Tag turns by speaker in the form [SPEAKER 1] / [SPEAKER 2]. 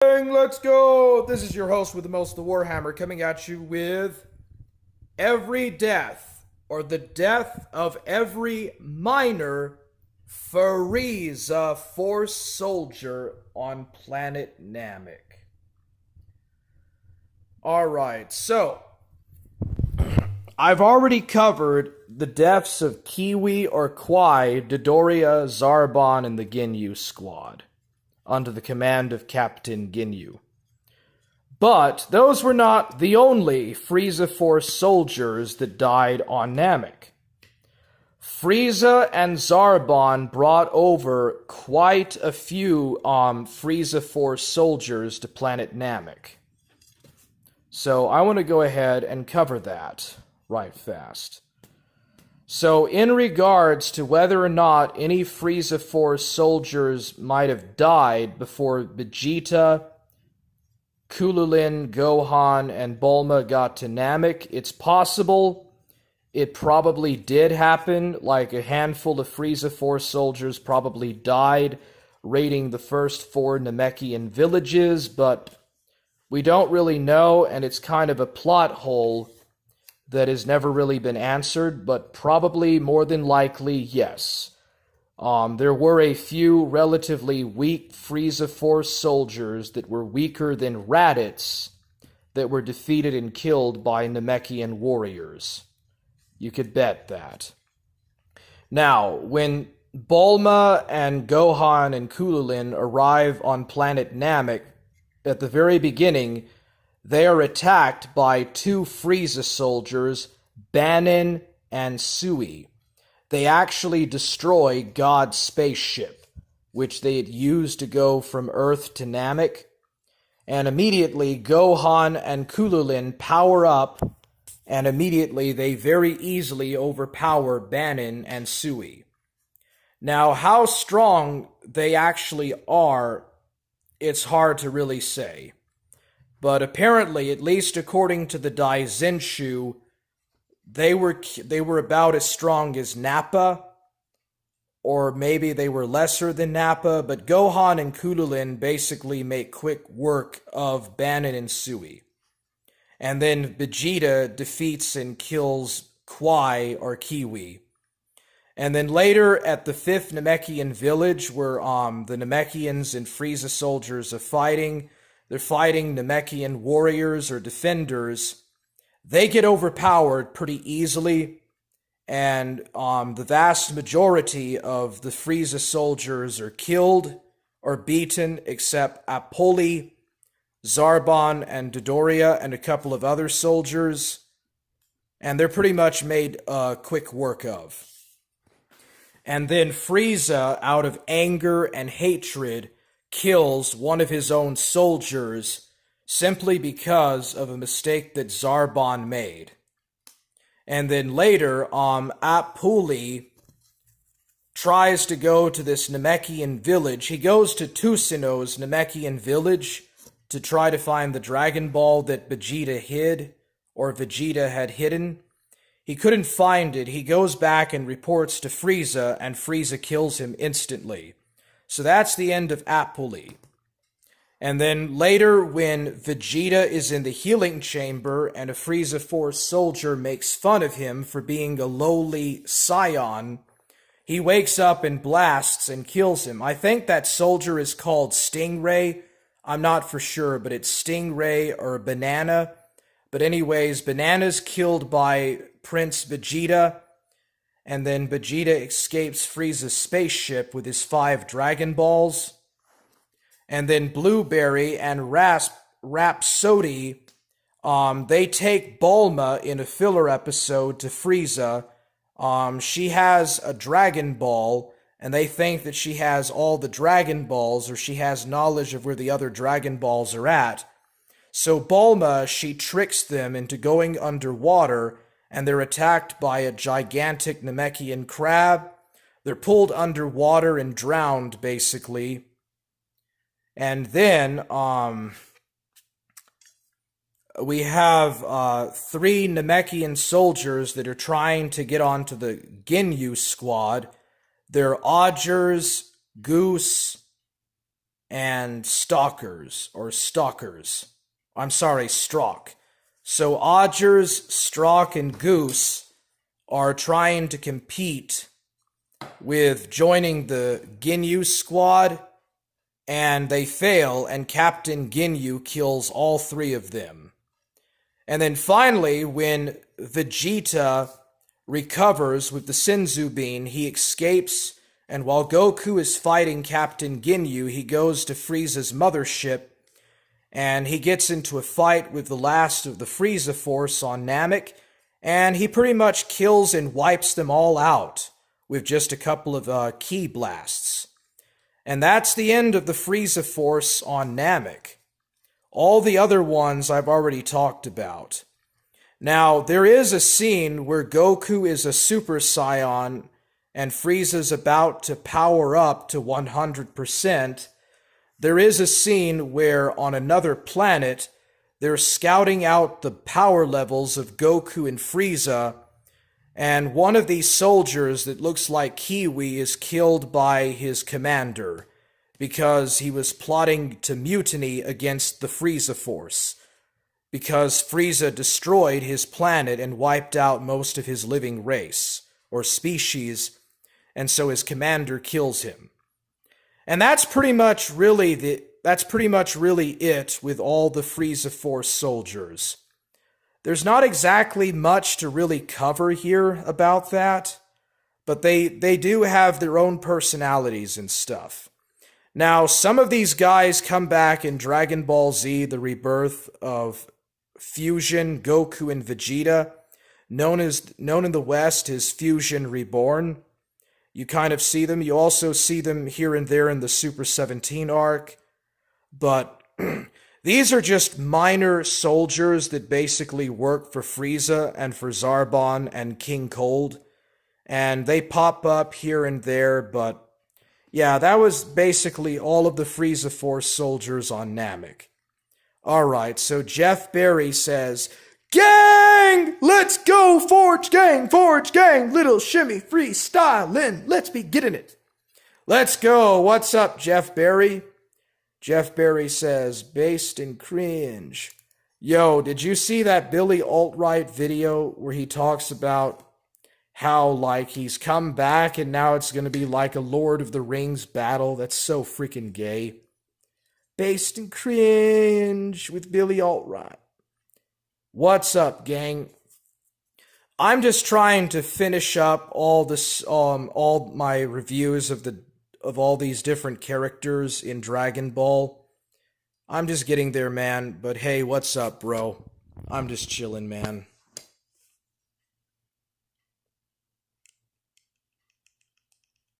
[SPEAKER 1] Let's go! This is your host with the most, the Warhammer, coming at you with every death, or the death of every minor Frieza Force soldier on planet Namek. Alright, so I've already covered the deaths of Kiwi or Kwai, Dodoria, Zarbon, and the Ginyu squad, under the command of Captain Ginyu. But those were not the only Frieza Force soldiers that died on Namek. Frieza and Zarbon brought over quite a few Frieza Force soldiers to planet Namek. So I want to go ahead and cover that right fast. So in regards to whether or not any Frieza Force soldiers might have died before Vegeta, Kululin, Gohan, and Bulma got to Namek, it's possible. It probably did happen, like a handful of Frieza Force soldiers probably died raiding the first 4 Namekian villages, but we don't really know, and it's kind of a plot hole that has never really been answered, but probably more than likely, yes. There were a few relatively weak Frieza Force soldiers that were weaker than Raditz that were defeated and killed by Namekian warriors. You could bet that. Now, when Bulma and Gohan and Kululin arrive on planet Namek, at the very beginning, they are attacked by 2 Frieza soldiers, Banin and Sui. They actually destroy God's spaceship, which they had used to go from Earth to Namek, and immediately Gohan and Kululin power up, and immediately they very easily overpower Banin and Sui. Now, how strong they actually are, it's hard to really say. But apparently, at least according to the Daizenshu, they were about as strong as Nappa, or maybe they were lesser than Nappa, but Gohan and Kululin basically make quick work of Banin and Sui. And then Vegeta defeats and kills Kwai or Kiwi. And then later at the 5th Namekian village, where the Namekians and Frieza soldiers are fighting, they're fighting Namekian warriors or defenders. They get overpowered pretty easily, and the vast majority of the Frieza soldiers are killed or beaten, except Apoli, Zarbon, and Dodoria, and a couple of other soldiers, and they're pretty much made quick work of. And then Frieza, out of anger and hatred, kills one of his own soldiers simply because of a mistake that Zarbon made. And then later, Apuli tries to go to this Namekian village. He goes to Tusino's Namekian village to try to find the Dragon Ball that Vegeta hid, or Vegeta had hidden. He couldn't find it. He goes back and reports to Frieza, and Frieza kills him instantly. So that's the end of Apuli. And then later, when Vegeta is in the healing chamber and a Frieza Force soldier makes fun of him for being a lowly scion, he wakes up and blasts and kills him. I think that soldier is called Stingray. I'm not for sure, but it's Stingray or Banana. But anyways, Banana's killed by Prince Vegeta, and then Vegeta escapes Frieza's spaceship with his 5 Dragon Balls. And then Blueberry and Rhapsody, they take Bulma in a filler episode to Frieza. She has a Dragon Ball, and they think that she has all the Dragon Balls, or she has knowledge of where the other Dragon Balls are at. So Bulma, she tricks them into going underwater, and they're attacked by a gigantic Namekian crab. They're pulled underwater and drowned, basically. And then, we have 3 Namekian soldiers that are trying to get onto the Ginyu squad. They're Odgers, Goose, and Stalkers, or Stalkers. I'm sorry, Strock. So Odgers, Strock, and Goose are trying to compete with joining the Ginyu squad, and they fail, and Captain Ginyu kills all three of them. And then finally, when Vegeta recovers with the Senzu Bean, he escapes, and while Goku is fighting Captain Ginyu, he goes to Frieza's mothership, and he gets into a fight with the last of the Frieza force on Namek, and he pretty much kills and wipes them all out with just a couple of ki blasts. And that's the end of the Frieza force on Namek. All the other ones I've already talked about. Now, there is a scene where Goku is a Super Saiyan and Frieza's about to power up to 100%. There is a scene where on another planet, they're scouting out the power levels of Goku and Frieza, and one of these soldiers that looks like Kiwi is killed by his commander because he was plotting to mutiny against the Frieza force, because Frieza destroyed his planet and wiped out most of his living race, or species, and so his commander kills him. And that's pretty much really it with all the Frieza Force soldiers. There's not exactly much to really cover here about that, but they do have their own personalities and stuff. Now, some of these guys come back in Dragon Ball Z, The Rebirth of Fusion, Goku, and Vegeta, known in the West as Fusion Reborn. You kind of see them. You also see them here and there in the Super 17 arc. But these are just minor soldiers that basically work for Frieza and for Zarbon and King Cold. And they pop up here and there, but yeah, that was basically all of the Frieza Force soldiers on Namek. Alright, so Jeff Berry says, "Gang! Let's go! Forge gang! Little shimmy freestyling! Let's be getting it!" Let's go! What's up, Jeff Berry? Jeff Berry says, "Based and cringe." Yo, did you see that Billy Alt-Right video where he talks about how, like, he's come back and now it's gonna be like a Lord of the Rings battle? That's so freaking gay. Based and cringe with Billy Alt-Right. What's up, gang? I'm just trying to finish up all my reviews of all these different characters in Dragon Ball. I'm just getting there, man. But hey, what's up, bro? I'm just chilling, man.